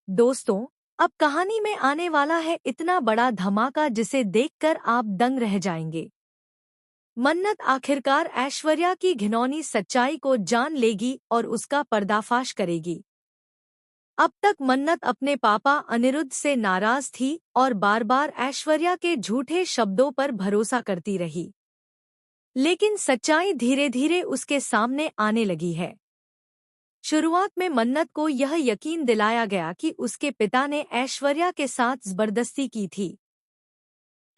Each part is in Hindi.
दोस्तों, अब कहानी में आने वाला है इतना बड़ा धमाका जिसे देखकर आप दंग रह जाएंगे। मन्नत आखिरकार ऐश्वर्या की घिनौनी सच्चाई को जान लेगी और उसका पर्दाफाश करेगी। अब तक मन्नत अपने पापा अनिरुद्ध से नाराज थी और बार बार ऐश्वर्या के झूठे शब्दों पर भरोसा करती रही। लेकिन सच्चाई धीरे धीरे उसके सामने आने लगी है। शुरुआत में मन्नत को यह यकीन दिलाया गया कि उसके पिता ने ऐश्वर्या के साथ जबरदस्ती की थी।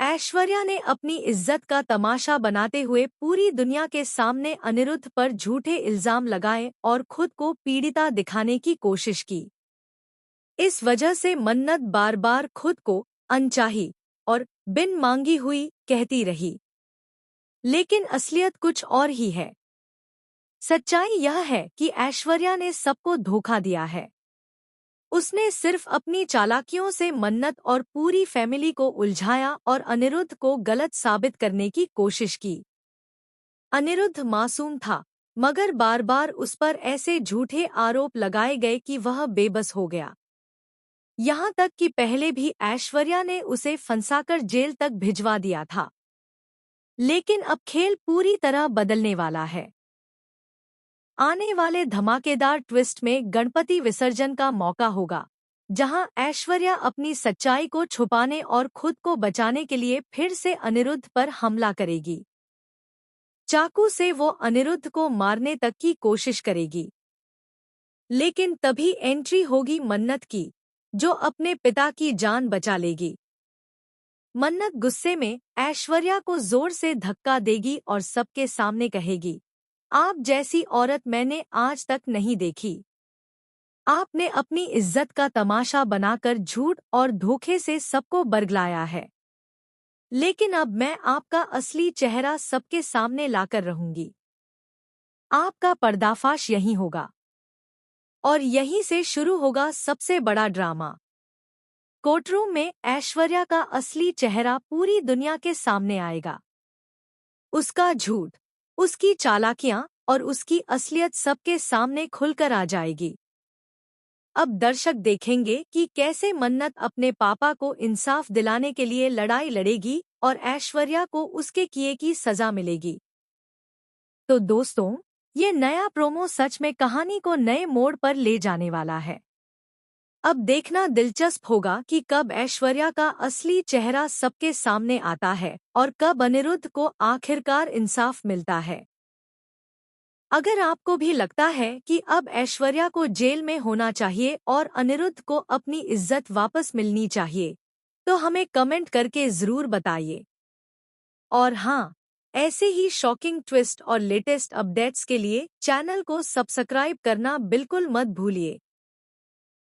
ऐश्वर्या ने अपनी इज्जत का तमाशा बनाते हुए पूरी दुनिया के सामने अनिरुद्ध पर झूठे इल्जाम लगाए और खुद को पीड़िता दिखाने की कोशिश की। इस वजह से मन्नत बार बार खुद को अनचाही और बिन मांगी हुई कहती रही। लेकिन असलियत कुछ और ही है। सच्चाई यह है कि ऐश्वर्या ने सबको धोखा दिया है। उसने सिर्फ अपनी चालाकियों से मन्नत और पूरी फैमिली को उलझाया और अनिरुद्ध को गलत साबित करने की कोशिश की। अनिरुद्ध मासूम था, मगर बार बार उस पर ऐसे झूठे आरोप लगाए गए कि वह बेबस हो गया। यहाँ तक कि पहले भी ऐश्वर्या ने उसे फंसाकर जेल तक भिजवा दिया था। लेकिन अब खेल पूरी तरह बदलने वाला है। आने वाले धमाकेदार ट्विस्ट में गणपति विसर्जन का मौका होगा, जहां ऐश्वर्या अपनी सच्चाई को छुपाने और खुद को बचाने के लिए फिर से अनिरुद्ध पर हमला करेगी। चाकू से वो अनिरुद्ध को मारने तक की कोशिश करेगी। लेकिन तभी एंट्री होगी मन्नत की, जो अपने पिता की जान बचा लेगी। मन्नत गुस्से में ऐश्वर्या को जोर से धक्का देगी और सबके सामने कहेगी, आप जैसी औरत मैंने आज तक नहीं देखी। आपने अपनी इज्जत का तमाशा बनाकर झूठ और धोखे से सबको बरगलाया है। लेकिन अब मैं आपका असली चेहरा सबके सामने लाकर रहूंगी। आपका पर्दाफाश यहीं होगा। और यहीं से शुरू होगा सबसे बड़ा ड्रामा। कोर्टरूम में ऐश्वर्या का असली चेहरा पूरी दुनिया के सामने आएगा। उसका झूठ, उसकी चालाकियां और उसकी असलियत सबके सामने खुलकर आ जाएगी। अब दर्शक देखेंगे कि कैसे मन्नत अपने पापा को इंसाफ दिलाने के लिए लड़ाई लड़ेगी और ऐश्वर्या को उसके किए की सजा मिलेगी। तो दोस्तों, ये नया प्रोमो सच में कहानी को नए मोड़ पर ले जाने वाला है। अब देखना दिलचस्प होगा कि कब ऐश्वर्या का असली चेहरा सबके सामने आता है और कब अनिरुद्ध को आखिरकार इंसाफ मिलता है। अगर आपको भी लगता है कि अब ऐश्वर्या को जेल में होना चाहिए और अनिरुद्ध को अपनी इज्जत वापस मिलनी चाहिए, तो हमें कमेंट करके ज़रूर बताइए। और हाँ, ऐसे ही शॉकिंग ट्विस्ट और लेटेस्ट अपडेट्स के लिए चैनल को सब्सक्राइब करना बिल्कुल मत भूलिए।